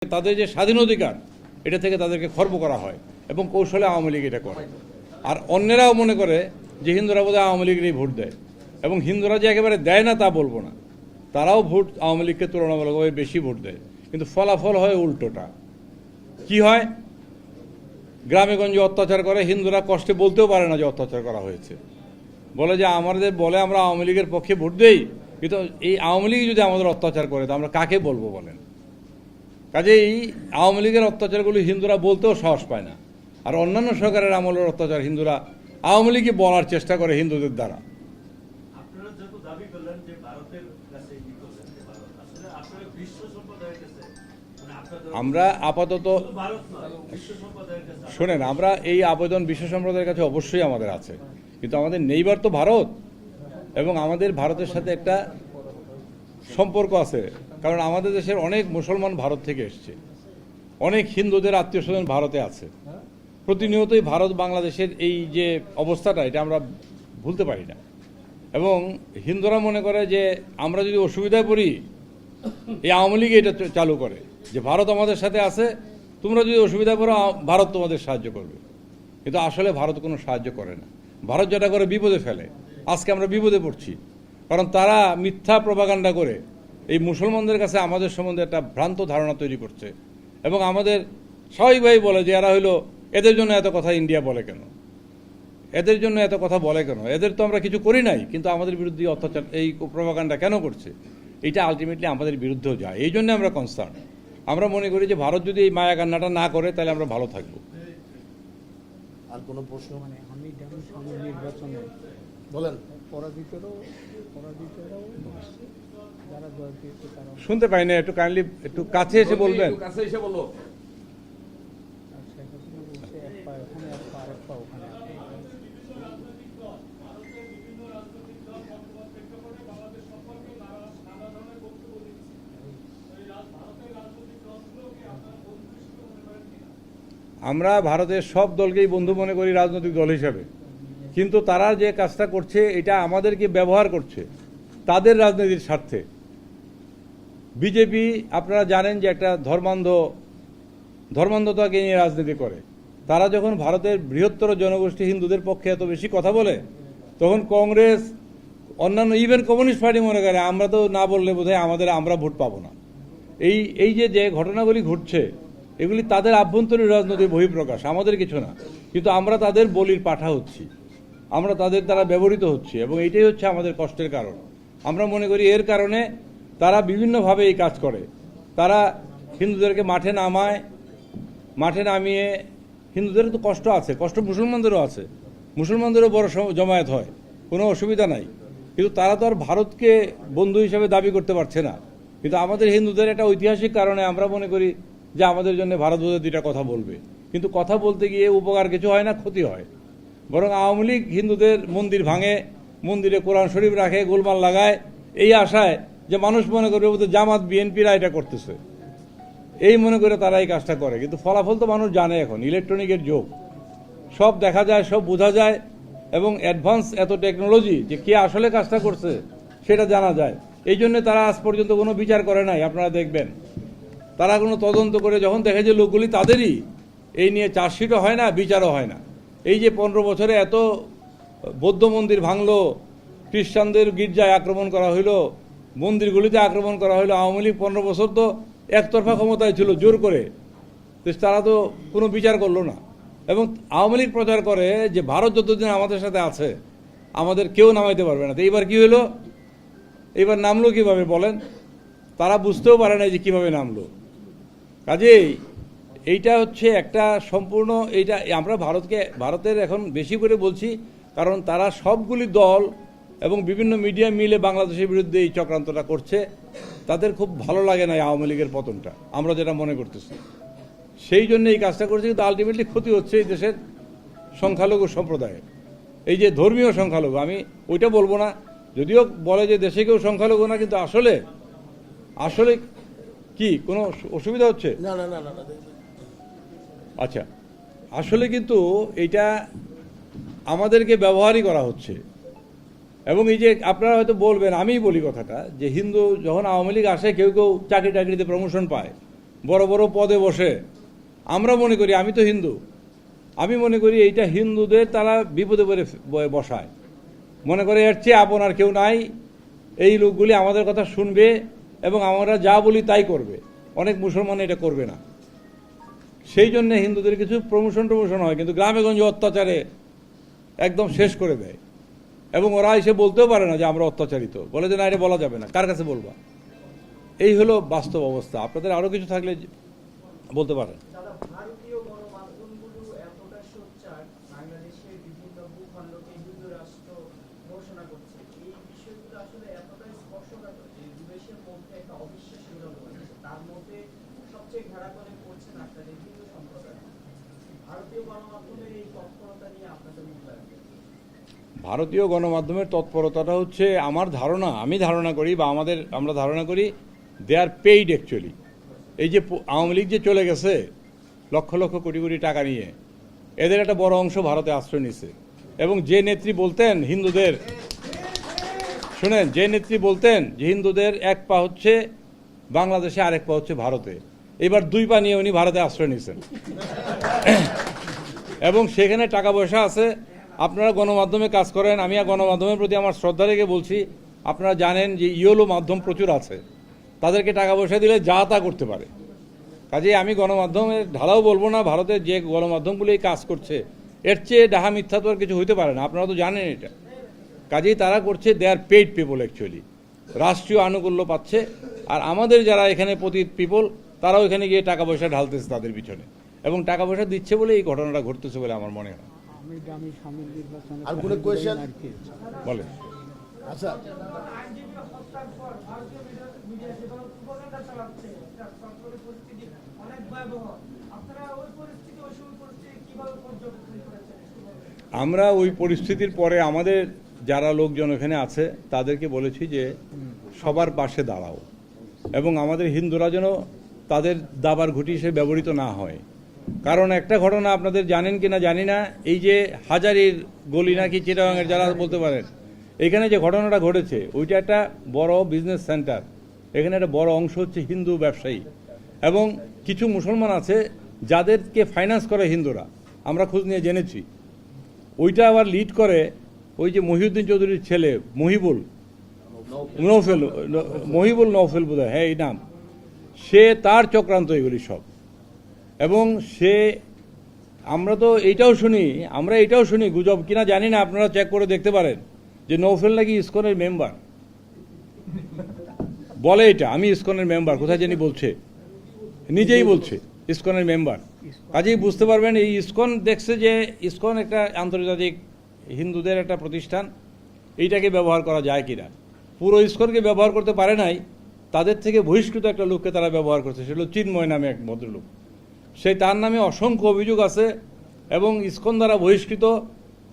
তাদের যে স্বাধীন অধিকার এটা থেকে তাদেরকে খর্ব করা হয় এবং কৌশলে আওয়ামী লীগ এটা করে। আর অন্যেরাও মনে করে যে হিন্দুরা বোধহয় আওয়ামী লীগেরই ভোট দেয়, এবং হিন্দুরা যে একেবারে দেয় না তা বলবো না, তারাও ভোট আওয়ামী লীগকে তুলনামূলকভাবে বেশি ভোট দেয়, কিন্তু ফলাফল হয় উল্টোটা। কি হয়? গ্রামে গঞ্জে অত্যাচার করে, হিন্দুরা কষ্টে বলতেও পারে না যে অত্যাচার করা হয়েছে, বলে যে আমাদের বলে আমরা আওয়ামী লীগের পক্ষে ভোট দেই, কিন্তু এই আওয়ামী লীগ যদি আমাদের অত্যাচার করে তো আমরা কাকে বলবো বলেন? কাজেই আওয়ামী লীগের অত্যাচারগুলি হিন্দুরা বলতেও সাহস পায় না, আর অন্যান্য সরকারের আমলের অত্যাচার হিন্দুরা আওয়ামী লীগকে বলার চেষ্টা করে হিন্দুদের দ্বারা। আমরা আপাতত শোনেন, আমরা এই আবেদন বিশ্ব সম্প্রদায়ের কাছে অবশ্যই আমাদের আছে, কিন্তু আমাদের নেইবার তো ভারত, এবং আমাদের ভারতের সাথে একটা সম্পর্ক আছে, কারণ আমাদের দেশের অনেক মুসলমান ভারত থেকে এসছে, অনেক হিন্দুদের আত্মীয় স্বজন ভারতে আছে। প্রতিনিয়তই ভারত বাংলাদেশের এই যে অবস্থাটা, এটা আমরা ভুলতে পারি না। এবং হিন্দুরা মনে করে যে আমরা যদি অসুবিধায় পড়ি, এই আওয়ামী লীগ এটা চালু করে যে ভারত আমাদের সাথে আছে, তোমরা যদি অসুবিধায় পড়ো ভারত তোমাদের সাহায্য করবে, কিন্তু আসলে ভারত কোনো সাহায্য করে না। ভারত যেটা করে বিপদে ফেলে। আজকে আমরা বিপদে পড়ছি কারণ তারা মিথ্যা প্রপাগান্ডা করে এই মুসলমানদের কাছে আমাদের সম্বন্ধে একটা ভ্রান্ত ধারণা তৈরি করছে, এবং আমাদের স্বাভাবিকভাবেই বলে যে এরা হইলো, এদের জন্য এত কথা ইন্ডিয়া বলে কেন, এদের জন্য এত কথা বলে কেন, এদের তো আমরা কিছু করি নাই, কিন্তু আমাদের বিরুদ্ধে অত্যাচার এই প্রপাগান্ডা কেন করছে? এটা আলটিমেটলি আমাদের বিরুদ্ধেও যায়। এই জন্য আমরা কনসার্ন। আমরা মনে করি যে ভারত যদি এই মায়া কান্নাটা না করে তাহলে আমরা ভালো থাকবো। আর কোনো প্রশ্ন? মানে আমি যেমন সামনে নির্বাচনে বলেন। পরাজিতরাও যারা জয় পেয়েছে তারা শুনতে পাই না, একটু কাইন্ডলি একটু কাছে এসে বলবেন। কাছে এসে বলো। শেখ হাসিনা বলছে এক পা ওখানে, এক পা আরেক পা ওখানে। আমরা ভারতের সব দলকেই বন্ধু মনে করি রাজনৈতিক দল হিসাবে, কিন্তু তারা যে কাজটা করছে এটা আমাদেরকে ব্যবহার করছে তাদের রাজনীতির স্বার্থে। বিজেপি আপনারা জানেন যে একটা ধর্মান্ধতাকে নিয়ে রাজনীতি করে। তারা যখন ভারতের বৃহত্তর জনগোষ্ঠী হিন্দুদের পক্ষে এত বেশি কথা বলে, তখন কংগ্রেস, অন্যান্য ইভেন কমিউনিস্ট পার্টি মনে করে আমরা তো না বললে বোধহয় আমরা ভোট পাবো না। এই যে ঘটনাগুলি ঘটছে, এগুলি তাদের আভ্যন্তরীণ রাজনৈতিক বহিঃপ্রকাশ, আমাদের কিছু না, কিন্তু আমরা তাদের বলির পাঠা হচ্ছি, আমরা তাদের দ্বারা ব্যবহৃত হচ্ছি, এবং এইটাই হচ্ছে আমাদের কষ্টের কারণ। আমরা মনে করি এর কারণে তারা বিভিন্নভাবে এই কাজ করে। তারা হিন্দুদেরকে মাঠে নামিয়ে, হিন্দুদের তো কষ্ট আছে, কষ্ট মুসলমানদেরও আছে, মুসলমানদেরও বড় জমায়েত হয়, কোনো অসুবিধা নাই, কিন্তু তারা তো আর ভারতকে বন্ধু হিসাবে দাবি করতে পারছে না। কিন্তু আমাদের হিন্দুদের একটা ঐতিহাসিক কারণে আমরা মনে করি যে আমাদের জন্য ভারত বোধহয় দুইটা কথা বলবে, কিন্তু কথা বলতে গিয়ে উপকার কিছু হয় না, ক্ষতি হয়। বরং আওয়ামী লীগ হিন্দুদের মন্দির ভাঙে, মন্দিরে কোরআন শরীফ রাখে, গোলমাল লাগায়, এই আশায় যে মানুষ মনে করবে বোধহয় জামাত বিএনপিরা এটা করতেছে, এই মনে করে তারা এই কাজটা করে। কিন্তু ফলাফল তো মানুষ জানে, এখন ইলেকট্রনিকের যুগ, সব দেখা যায়, সব বোঝা যায়, এবং অ্যাডভান্স এত টেকনোলজি যে কে আসলে কাজটা করছে সেটা জানা যায়। এই জন্য তারা আজ পর্যন্ত কোনো বিচার করে নাই। আপনারা দেখবেন তারা কোনো তদন্ত করে যখন দেখে যে লোকগুলি তাদেরই, এই নিয়ে চার্জশিটও হয় না, বিচারও হয় না। এই যে 15 বছরে এত বৌদ্ধ মন্দির ভাঙলো, খ্রিস্টানদের গির্জায় আক্রমণ করা হইলো, মন্দিরগুলিতে আক্রমণ করা হইলো, আওয়ামী লীগ 15 বছর তো একতরফা ক্ষমতায় ছিল, জোর করে, তারা তো কোনো বিচার করলো না। এবং আওয়ামী লীগ প্রচার করে যে ভারত যতদিন আমাদের সাথে আছে আমাদের কেউ নামাইতে পারবে না। তো এইবার কি হইলো? এইবার নামলো কিভাবে বলেন? তারা বুঝতেও পারে না যে কিভাবে নামলো। কাজেই এইটা হচ্ছে একটা সম্পূর্ণ, এইটা আমরা ভারতের এখন বেশি করে বলছি, কারণ তারা সবগুলি দল এবং বিভিন্ন মিডিয়া মিলে বাংলাদেশের বিরুদ্ধে এই চক্রান্তটা করছে। তাদের খুব ভালো লাগে না আওয়ামী লীগের পতনটা, আমরা যেটা মনে করতেছি, সেই জন্য এই কাজটা করছে। কিন্তু আলটিমেটলি ক্ষতি হচ্ছে এই দেশের সংখ্যালঘু সম্প্রদায়ের, এই যে ধর্মীয় সংখ্যালঘু, আমি ওইটা বলবো না, যদিও বলে যে দেশে কেউ সংখ্যালঘু না, কিন্তু আসলে কি কোনো অসুবিধা হচ্ছে? না না না না। আচ্ছা, আসলে কিন্তু এটা আমাদেরকে ব্যবহারই করা হচ্ছে। এবং এই যে আপনারা হয়তো বলবেন, আমিই বলি কথাটা, যে হিন্দু যখন আওয়ামী লীগ আসে কেউ চাকরি টাকরিতে প্রমোশন পায়, বড় বড় পদে বসে। আমরা মনে করি, আমি তো হিন্দু, আমি মনে করি এইটা হিন্দুদের তারা বিপদে পড়ে বসায়, মনে করে এর চেয়ে আপন আর কেউ নাই, এই লোকগুলি আমাদের কথা শুনবে এবং আমরা যা বলি তাই করবে। অনেক মুসলমান এটা করবে না, সেই জন্য হিন্দুদের কিছু প্রমোশন হয়, কিন্তু গ্রামে গঞ্জে অত্যাচারে একদম শেষ করে দেয়। এবং ওরা এসে বলতেও পারে না যে আমরা অত্যাচারিত, বলে যে না, এটা বলা যাবে না, কার কাছে বলবা। এই হলো বাস্তব অবস্থা। আপনাদের আরও কিছু থাকলে বলতে পারেন। দাদা, ভারতীয় গণমাধ্যমগুলো এতটা সোচ্চার, বাংলাদেশের বিভিন্ন ভূখণ্ডকে হিন্দু রাষ্ট্র ঘোষণা করছে, এই বিষয়গুলো আসলে এতটাই স্পর্শকাতর যে দুদেশের মধ্যে একটা অবিশ্বাস বিরোধ হয়েছে। তার মধ্যে সবচেয়ে ঘেরা করে পড়ছেন আপনাদের হিন্দু সম্প্রদায়। ভারতীয় গণমাধ্যমের এই তৎপরতা নিয়ে আপনাদের মূল্যায়ন। ভারতীয় গণমাধ্যমের তৎপরতাটা হচ্ছে, আমার ধারণা, আমি ধারণা করি বা আমরা ধারণা করি, দে আর পেইড অ্যাকচুয়ালি। এই যে আওয়ামী লীগ যে চলে গেছে লক্ষ লক্ষ কোটি কোটি টাকা নিয়ে, এদের একটা বড় অংশ ভারতে আশ্রয় নিছে। এবং যে নেত্রী বলতেন হিন্দুদের, শুনেন, যে নেত্রী বলতেন যে হিন্দুদের এক পা হচ্ছে বাংলাদেশে, আরেক পা হচ্ছে ভারতে, এবার দুই পা নিয়ে উনি ভারতে আশ্রয় নিয়েছেন। এবং সেখানে টাকা পয়সা আছে। আপনারা গণমাধ্যমে কাজ করেন, আমি গণমাধ্যমের প্রতি আমার শ্রদ্ধা রেখে বলছি, আপনারা জানেন যে ইয়েলো মাধ্যম প্রচুর আছে, তাদেরকে টাকা পয়সা দিলে যা তা করতে পারে। কাজেই আমি গণমাধ্যমের ঢালাও বলবো না, ভারতের যে গণমাধ্যমগুলো এই কাজ করছে এর চেয়ে ডাহা মিথ্যা তো আর কিছু হইতে পারে না, আপনারা তো জানেন এটা। কাজেই তারা করছে, দে আর পেইড পিপল অ্যাকচুয়ালি, রাষ্ট্রীয় আনুকূল্য পাচ্ছে। আর আমাদের যারা এখানে পতিত পিপল, তারাও এখানে গিয়ে টাকা পয়সা ঢালতেছে তাদের পিছনে, এবং টাকা পয়সা দিচ্ছে বলে এই ঘটনাটা ঘটতেছে বলে আমার মনে হয়। আমি সামনের নির্বাচনে আর কোনো question? বলে আচ্ছা, আইনজীবী হত্যার পর ভারতীয় মিডিয়া যেভাবে প্রোপাগান্ডা চালাচ্ছে, তার সরকারের পরিস্থিতি অনেক ভয়াবহ। আপনারা ওই পরিস্থিতি, ওই সময় পরিস্থিতি কিভাবে পর্যবেক্ষণ করেছেন? আমরা ওই পরিস্থিতির পরে আমাদের যারা লোকজন এখানে আছে তাদেরকে বলেছি যে সবার পাশে দাঁড়াও, এবং আমাদের হিন্দুরা যেন তাদের দাবার ঘুঁটি হিসেবে ব্যবহৃত না হয়। কারণ একটা ঘটনা আপনাদের জানেন কি না জানি না, এই যে হাজারির গলি নাকি চিটাগাঙের, যারা বলতে পারেন, এখানে যে ঘটনাটা ঘটেছে ওইটা একটা বড় বিজনেস সেন্টার, এখানে একটা বড় অংশ হচ্ছে হিন্দু ব্যবসায়ী, এবং কিছু মুসলমান আছে যাদেরকে ফাইন্যান্স করে হিন্দুরা, আমরা খোঁজ নিয়ে জেনেছি। ওইটা আবার লিড করে ওই যে মহিউদ্দিন চৌধুরীর ছেলে মহিবুল নৌফেল বোধ হয়, হ্যাঁ এই নাম, সে তার চক্রান্ত এগুলি সব। এবং সে, আমরা এটাও শুনি গুজব কিনা জানি না, আপনারা চেক করে দেখতে পারেন, যে নৌফেল নাকি ইসকনের মেম্বার বলে। এটা আমি ইসকনের মেম্বার, কোথায় জানি বলছে, নিজেই বলছে ইসকনের মেম্বার। কাজেই বুঝতে পারবেন এই ইসকন দেখছে যে ইসকন একটা আন্তর্জাতিক হিন্দুদের একটা প্রতিষ্ঠান, এইটাকে ব্যবহার করা যায় কিনা। পুরো ইসকনকে ব্যবহার করতে পারে নাই, তাদের থেকে বহিষ্কৃত একটা লোককে তারা ব্যবহার করছে, সেটা হলো চিন্ময় নামে এক ভদ্রলোক। সেই তার নামে অসংখ্য অভিযোগ আছে এবং ইসকন দ্বারা বহিষ্কৃত।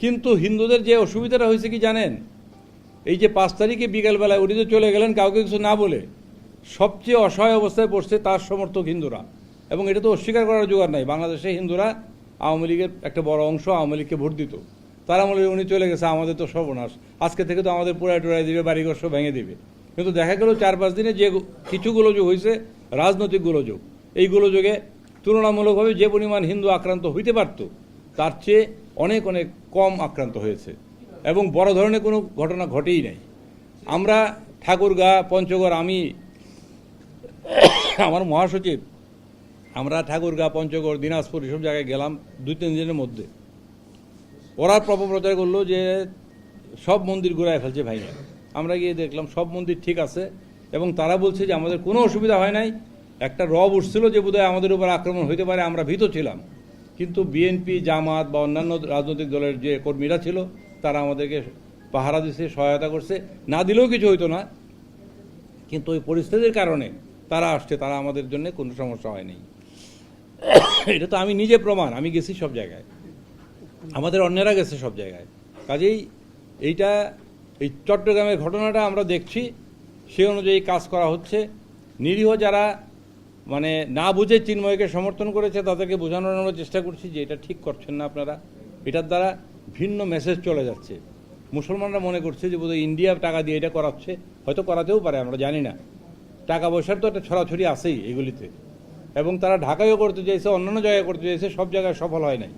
কিন্তু হিন্দুদের যে অসুবিধাটা হয়েছে কি জানেন, এই যে 5 তারিখে বিকেলবেলায় উনি তো চলে গেলেন কাউকে কিছু না বলে, সবচেয়ে অসহায় অবস্থায় পড়ছে তার সমর্থক হিন্দুরা। এবং এটা তো অস্বীকার করার জোগাড় নাই, বাংলাদেশে হিন্দুরা আওয়ামী লীগের একটা বড় অংশ আওয়ামী লীগকে ভোট দিত। তারা বলে উনি চলে গেছে, আমাদের তো সর্বনাশ, আজকে থেকে তো আমাদের পোড়ায় টোড়ায় দিবে, বাড়িঘর সব ভেঙে দিবে। কিন্তু দেখা গেল 4-5 দিনে যে কিছু গোলযোগ হয়েছে, রাজনৈতিক গোলযোগ, এই গোলযোগে তুলনামূলকভাবে যে পরিমাণ হিন্দু আক্রান্ত হইতে পারত তার চেয়ে অনেক অনেক কম আক্রান্ত হয়েছে, এবং বড় ধরনের কোনো ঘটনা ঘটেই নাই। আমরা ঠাকুরগাঁ, পঞ্চগড়, আমি আমার মহাসচিব, আমরা ঠাকুরগাঁ, পঞ্চগড়, দিনাজপুর এসব জায়গায় গেলাম 2-3 দিনের মধ্যে। ওরা প্রচার করলো যে সব মন্দির ঘুরায় ফেলছে ভাইয়া। আমরা গিয়ে দেখলাম সব মন্দির ঠিক আছে, এবং তারা বলছে যে আমাদের কোনো অসুবিধা হয় নাই। একটা রব উঠছিল যে বোধহয় আমাদের উপর আক্রমণ হইতে পারে, আমরা ভীত ছিলাম। কিন্তু বিএনপি, জামাত বা অন্যান্য রাজনৈতিক দলের যে কর্মীরা ছিল তারা আমাদেরকে পাহারা দিচ্ছে, সহায়তা করছে, না দিলেও কিছু হইতো না। কিন্তু ওই পরিস্থিতির কারণে তারা আসছে, তারা আমাদের জন্য কোনো সমস্যা হয়নি। এটা তো আমি নিজে প্রমাণ, আমি গেছি সব জায়গায়, আমাদের অন্যেরা গেছে সব জায়গায়। কাজেই এইটা, এই চট্টগ্রামের ঘটনাটা আমরা দেখছি, সে অনুযায়ী কাজ করা হচ্ছে। নিরীহ যারা মানে না বুঝে চিন্ময়কে সমর্থন করেছে তাদেরকে বোঝানোর আমরা চেষ্টা করছি যে এটা ঠিক করছেন না আপনারা, এটার দ্বারা ভিন্ন মেসেজ চলে যাচ্ছে। মুসলমানরা মনে করছে যে বোধহয় ইন্ডিয়া টাকা দিয়ে এটা করাচ্ছে, হয়তো করাতেও পারে, আমরা জানি না। টাকা পয়সার তো একটা ছড়াছড়ি আছেই এগুলিতে, এবং তারা ঢাকায়ও করতে চাইছে, অন্যান্য জায়গায় করতে চাইছে, সব জায়গায় সফল হয় নাই।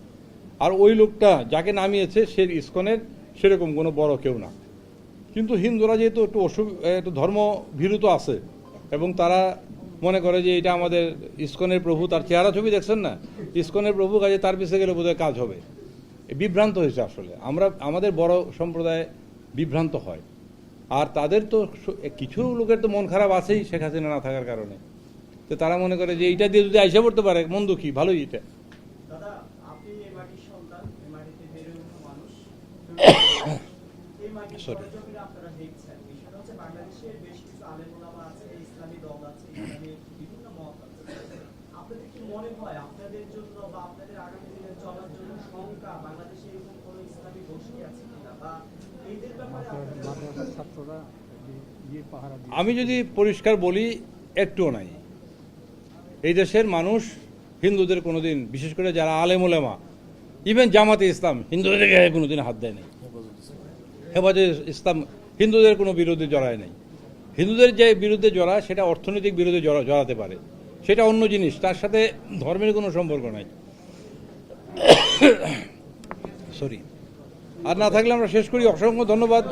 আর ওই লোকটা যাকে নামিয়েছে সে ইসকনের সেরকম কোনো বড় কেউ না। কিন্তু হিন্দুরা যেহেতু একটু ধর্ম ভীরুত আছে এবং তারা মনে করে যে এটা আমাদের ইসকনের প্রভু, তার চেহারা ছবি দেখছেন না, ইসকনের প্রভু, কাজে তার পিছিয়ে গেলে বোধহয় কাজ হবে। বিভ্রান্ত হয়েছে আসলে। আমাদের বড় সম্প্রদায় বিভ্রান্ত হয়। আর তাদের তো কিছু লোকের তো মন খারাপ আছেই শেখ হাসিনা না থাকার কারণে। তো তারা মনে করে যে এইটা দিয়ে যদি আইসা পড়তে পারে মন্দ কি, ভালোই এটা। দাদা, আপনি এই মাটির সন্তান, এই মাটিতে বেড়ে ওঠা মানুষ। এই মাটির Sorry. সরজমিনে আপনারা দেখছেন, বিষয়টা হচ্ছে বাংলাদেশের বেশ কিছু আলেম ওলামা আছে, ইসলামী দল আছে, ইসলামী বিভিন্ন মত আছে। আপনাদের কি মনে হয় আপনাদের জন্য বা আপনাদের আগামী দিনে চলার জন্য শঙ্কা বাংলাদেশে এরকম কোনো ইসলামী গোষ্ঠী আছে কিনা, বা এদের ব্যাপারে আপনাদের মাদ্রাসার ছাত্ররা ইয়ে পাহারা দিয়ে আমি যদি পরিষ্কার বলি, একটুও নাই। এই দেশের মানুষ হিন্দুদের কোনোদিন, বিশেষ করে যারা আলেম ওলেমা, ইভেন জামাতে ইসলাম, হিন্দুদের গায়ে কোনোদিন হাত দেয় নাই। হেফাজতে ইসলাম হিন্দুদের কোনো বিরোধে জড়ায় নাই। হিন্দুদের যে বিরুদ্ধে জড়ায় সেটা অর্থনৈতিক বিরোধে জড়াতে পারে, সেটা অন্য জিনিস, তার সাথে ধর্মের কোনো সম্পর্ক নাই। সরি, আর না থাকলে আমরা শেষ করি। অসংখ্য ধন্যবাদ।